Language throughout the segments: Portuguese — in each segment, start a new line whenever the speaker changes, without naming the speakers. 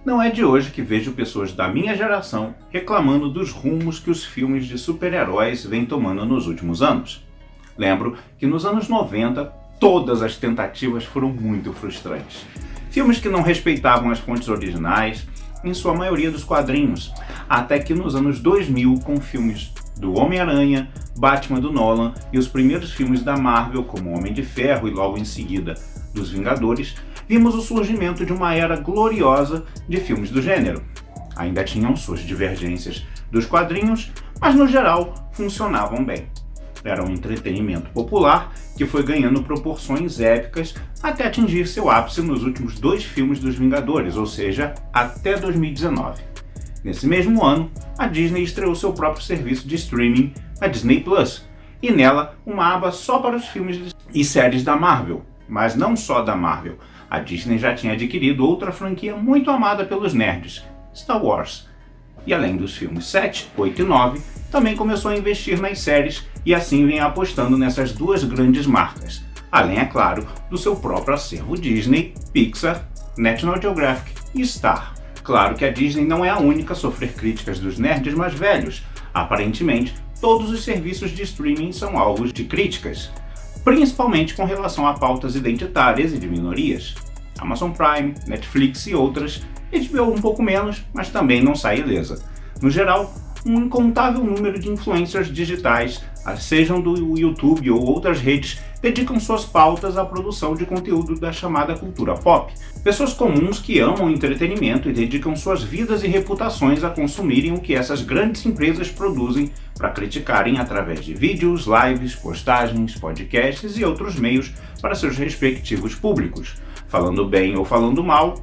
Não é de hoje que vejo pessoas da minha geração reclamando dos rumos que os filmes de super-heróis vêm tomando nos últimos anos. Lembro que nos anos 90, todas as tentativas foram muito frustrantes. Filmes que não respeitavam as fontes originais, em sua maioria dos quadrinhos, até que nos anos 2000, com filmes do Homem-Aranha, Batman do Nolan e os primeiros filmes da Marvel, como Homem de Ferro e logo em seguida dos Vingadores, vimos o surgimento de uma era gloriosa de filmes do gênero. Ainda tinham suas divergências dos quadrinhos, mas no geral funcionavam bem. Era um entretenimento popular que foi ganhando proporções épicas até atingir seu ápice nos últimos 2 filmes dos Vingadores, ou seja, até 2019. Nesse mesmo ano, a Disney estreou seu próprio serviço de streaming, a Disney Plus, e nela uma aba só para os filmes e séries da Marvel. Mas não só da Marvel, a Disney já tinha adquirido outra franquia muito amada pelos nerds, Star Wars. E além dos filmes 7, 8 e 9, também começou a investir nas séries e assim vem apostando nessas 2 grandes marcas, além, é claro, do seu próprio acervo Disney, Pixar, National Geographic e Star. Claro que a Disney não é a única a sofrer críticas dos nerds mais velhos. Aparentemente, todos os serviços de streaming são alvos de críticas, principalmente com relação a pautas identitárias e de minorias. Amazon Prime, Netflix e outras, HBO um pouco menos, mas também não sai ilesa. No geral, um incontável número de influencers digitais, sejam do YouTube ou outras redes, dedicam suas pautas à produção de conteúdo da chamada cultura pop. Pessoas comuns que amam entretenimento e dedicam suas vidas e reputações a consumirem o que essas grandes empresas produzem para criticarem através de vídeos, lives, postagens, podcasts e outros meios para seus respectivos públicos. Falando bem ou falando mal,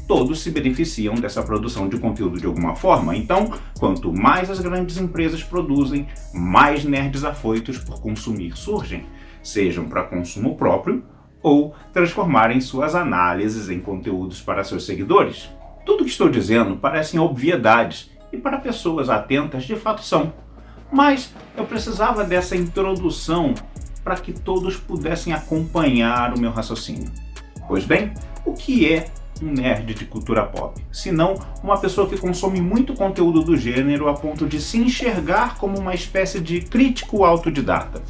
todos se beneficiam dessa produção de conteúdo de alguma forma. Então, quanto mais as grandes empresas produzem, mais nerds afoitos por consumir surgem, sejam para consumo próprio ou transformarem suas análises em conteúdos para seus seguidores. Tudo o que estou dizendo parecem obviedades e para pessoas atentas de fato são. Mas eu precisava dessa introdução para que todos pudessem acompanhar o meu raciocínio. Pois bem, o que é um nerd de cultura pop, senão uma pessoa que consome muito conteúdo do gênero a ponto de se enxergar como uma espécie de crítico autodidata?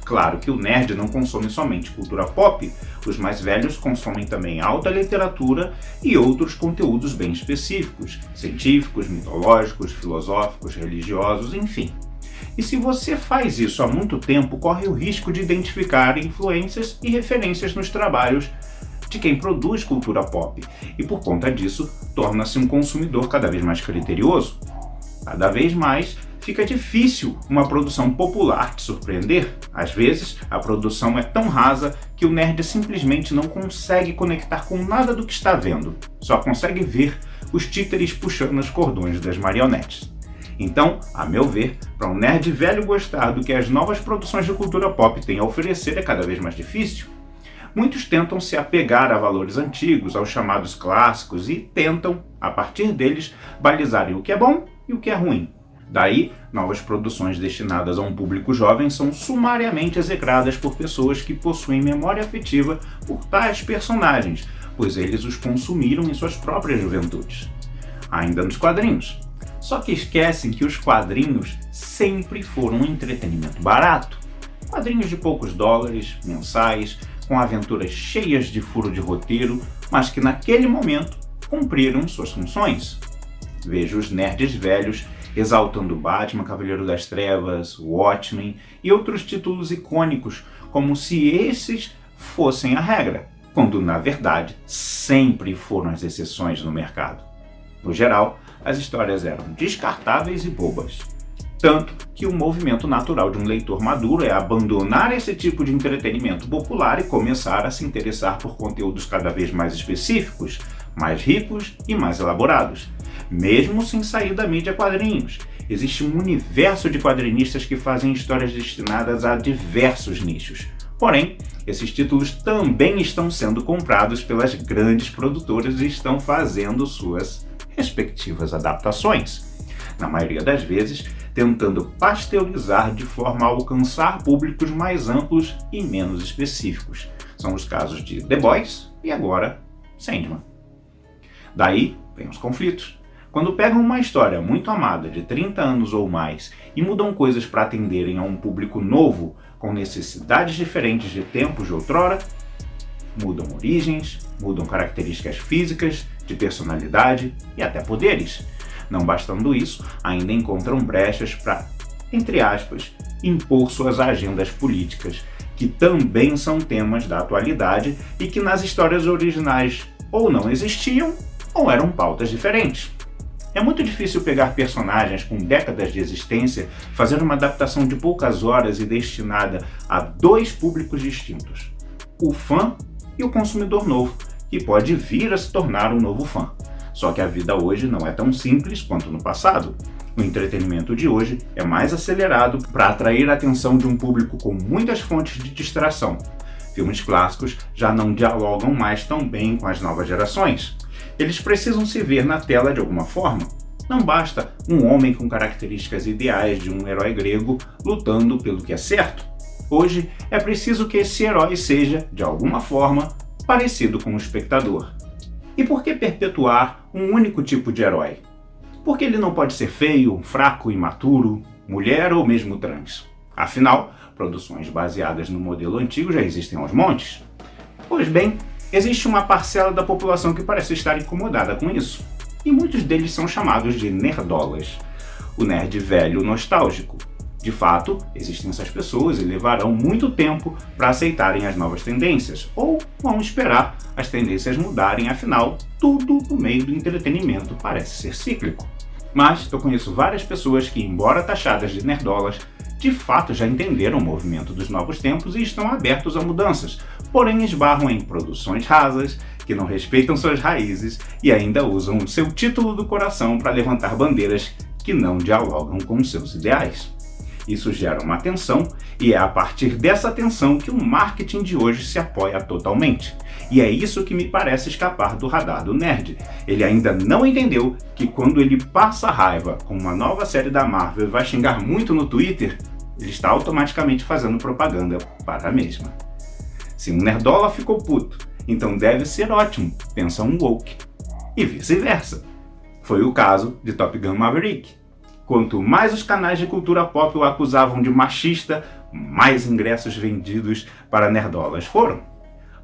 Claro que o nerd não consome somente cultura pop, os mais velhos consomem também alta literatura e outros conteúdos bem específicos, científicos, mitológicos, filosóficos, religiosos, enfim. E se você faz isso há muito tempo, corre o risco de identificar influências e referências nos trabalhos de quem produz cultura pop, e por conta disso, torna-se um consumidor cada vez mais criterioso. Cada vez mais fica difícil uma produção popular te surpreender. Às vezes, a produção é tão rasa que o nerd simplesmente não consegue conectar com nada do que está vendo, só consegue ver os títeres puxando os cordões das marionetes. Então, a meu ver, para um nerd velho gostar do que as novas produções de cultura pop têm a oferecer é cada vez mais difícil. Muitos tentam se apegar a valores antigos, aos chamados clássicos, e tentam, a partir deles, balizarem o que é bom e o que é ruim. Daí, novas produções destinadas a um público jovem são sumariamente execradas por pessoas que possuem memória afetiva por tais personagens, pois eles os consumiram em suas próprias juventudes. Ainda nos quadrinhos. Só que esquecem que os quadrinhos sempre foram um entretenimento barato. Quadrinhos de poucos dólares, mensais, com aventuras cheias de furo de roteiro, mas que naquele momento cumpriram suas funções. Vejo os nerds velhos exaltando Batman, Cavaleiro das Trevas, Watchmen e outros títulos icônicos como se esses fossem a regra, quando na verdade sempre foram as exceções no mercado. No geral, as histórias eram descartáveis e bobas. Tanto que o movimento natural de um leitor maduro é abandonar esse tipo de entretenimento popular e começar a se interessar por conteúdos cada vez mais específicos, mais ricos e mais elaborados. Mesmo sem sair da mídia quadrinhos, existe um universo de quadrinistas que fazem histórias destinadas a diversos nichos. Porém, esses títulos também estão sendo comprados pelas grandes produtoras e estão fazendo suas respectivas adaptações. Na maioria das vezes, tentando pasteurizar de forma a alcançar públicos mais amplos e menos específicos. São os casos de The Boys e agora Sandman. Daí, vem os conflitos. Quando pegam uma história muito amada de 30 anos ou mais e mudam coisas para atenderem a um público novo, com necessidades diferentes de tempos de outrora, mudam origens, mudam características físicas, de personalidade e até poderes. Não bastando isso, ainda encontram brechas para, entre aspas, impor suas agendas políticas, que também são temas da atualidade e que nas histórias originais ou não existiam ou eram pautas diferentes. É muito difícil pegar personagens com décadas de existência, fazer uma adaptação de poucas horas e destinada a dois públicos distintos: o fã e o consumidor novo, que pode vir a se tornar um novo fã. Só que a vida hoje não é tão simples quanto no passado. O entretenimento de hoje é mais acelerado para atrair a atenção de um público com muitas fontes de distração. Filmes clássicos já não dialogam mais tão bem com as novas gerações. Eles precisam se ver na tela de alguma forma. Não basta um homem com características ideais de um herói grego lutando pelo que é certo. Hoje é preciso que esse herói seja, de alguma forma, parecido com o espectador. E por que perpetuar um único tipo de herói? Porque ele não pode ser feio, fraco, imaturo, mulher ou mesmo trans. Afinal, produções baseadas no modelo antigo já existem aos montes. Pois bem, existe uma parcela da população que parece estar incomodada com isso. E muitos deles são chamados de nerdolas. O nerd velho nostálgico. De fato, existem essas pessoas e levarão muito tempo para aceitarem as novas tendências, ou vão esperar as tendências mudarem, afinal, tudo no meio do entretenimento parece ser cíclico. Mas eu conheço várias pessoas que, embora taxadas de nerdolas, de fato já entenderam o movimento dos novos tempos e estão abertos a mudanças, porém esbarram em produções rasas, que não respeitam suas raízes e ainda usam o seu título do coração para levantar bandeiras que não dialogam com seus ideais. Isso gera uma tensão e é a partir dessa tensão que o marketing de hoje se apoia totalmente. E é isso que me parece escapar do radar do nerd. Ele ainda não entendeu que quando ele passa raiva com uma nova série da Marvel e vai xingar muito no Twitter, ele está automaticamente fazendo propaganda para a mesma. Se um nerdola ficou puto, então deve ser ótimo, pensa um woke. E vice-versa. Foi o caso de Top Gun Maverick. Quanto mais os canais de cultura pop o acusavam de machista, mais ingressos vendidos para nerdolas foram.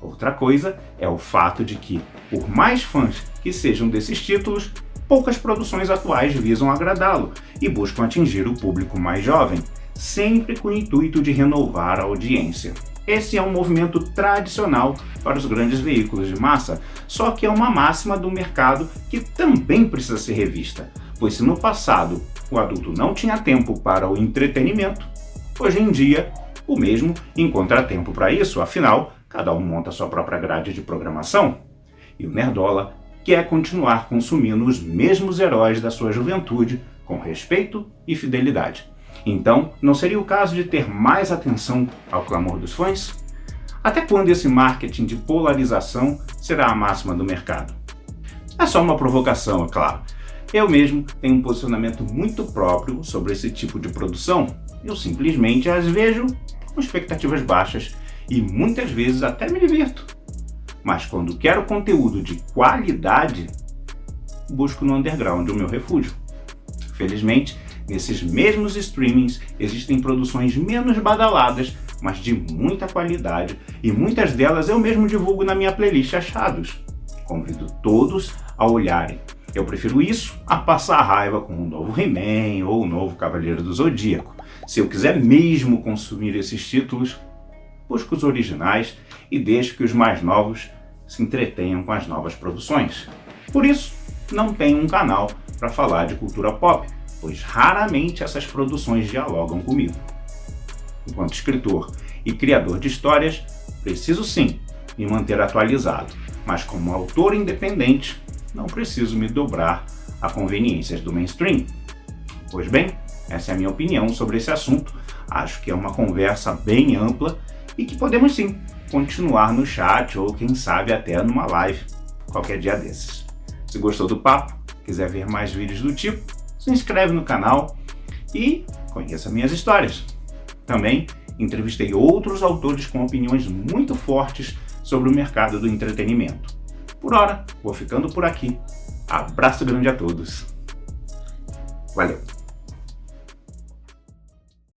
Outra coisa é o fato de que, por mais fãs que sejam desses títulos, poucas produções atuais visam agradá-lo e buscam atingir o público mais jovem, sempre com o intuito de renovar a audiência. Esse é um movimento tradicional para os grandes veículos de massa, só que é uma máxima do mercado que também precisa ser revista, pois se no passado o adulto não tinha tempo para o entretenimento, hoje em dia o mesmo encontra tempo para isso, afinal, cada um monta sua própria grade de programação. E o nerdola quer continuar consumindo os mesmos heróis da sua juventude com respeito e fidelidade. Então, não seria o caso de ter mais atenção ao clamor dos fãs? Até quando esse marketing de polarização será a máxima do mercado? É só uma provocação, é claro. Eu mesmo tenho um posicionamento muito próprio sobre esse tipo de produção. Eu simplesmente as vejo com expectativas baixas e muitas vezes até me divirto. Mas quando quero conteúdo de qualidade, busco no underground o meu refúgio. Felizmente, nesses mesmos streamings existem produções menos badaladas, mas de muita qualidade, e muitas delas eu mesmo divulgo na minha playlist Achados. Convido todos a olharem. Eu prefiro isso a passar raiva com um novo He-Man ou um novo Cavaleiro do Zodíaco. Se eu quiser mesmo consumir esses títulos, busco os originais e deixo que os mais novos se entretenham com as novas produções. Por isso, não tenho um canal para falar de cultura pop, pois raramente essas produções dialogam comigo. Enquanto escritor e criador de histórias, preciso sim me manter atualizado, mas como autor independente, não preciso me dobrar a conveniências do mainstream. Pois bem, essa é a minha opinião sobre esse assunto. Acho que é uma conversa bem ampla e que podemos sim continuar no chat ou quem sabe até numa live qualquer dia desses. Se gostou do papo, quiser ver mais vídeos do tipo, se inscreve no canal e conheça minhas histórias. Também entrevistei outros autores com opiniões muito fortes sobre o mercado do entretenimento. Por hora, vou ficando por aqui. Abraço grande a todos. Valeu!